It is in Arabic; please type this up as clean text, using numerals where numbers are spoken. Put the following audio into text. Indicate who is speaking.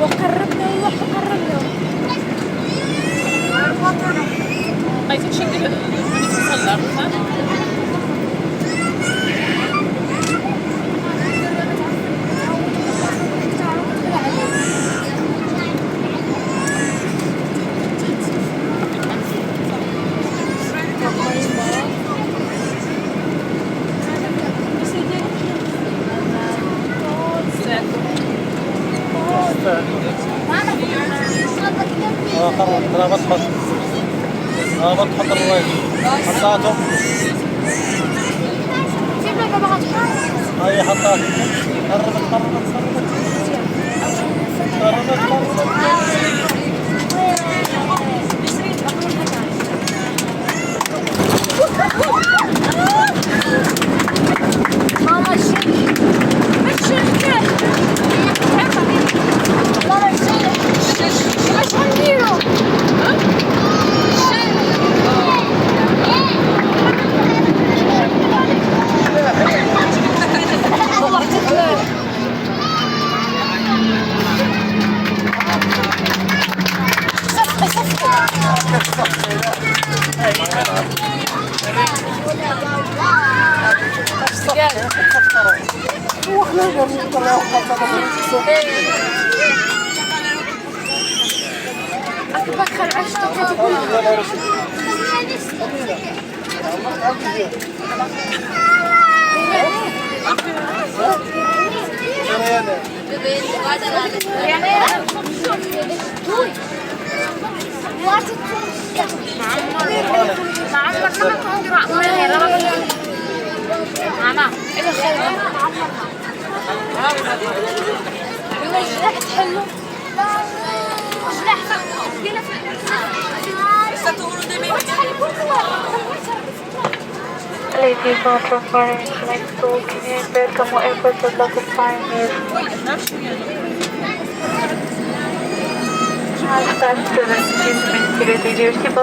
Speaker 1: وقربنا يروح وقربنا.
Speaker 2: عايزين شكل نتصلر ها؟
Speaker 3: بتحط الرواية حطاته هاي حطاته قربت
Speaker 1: ماما شيل مش شيل ماما شيل مش هنديره أكبر عشتك تقول ماما إذا خير حلو
Speaker 4: Ladies not referring to next door, can you welcome whoever would like to find you? Has that student, please maintain your seatbelt.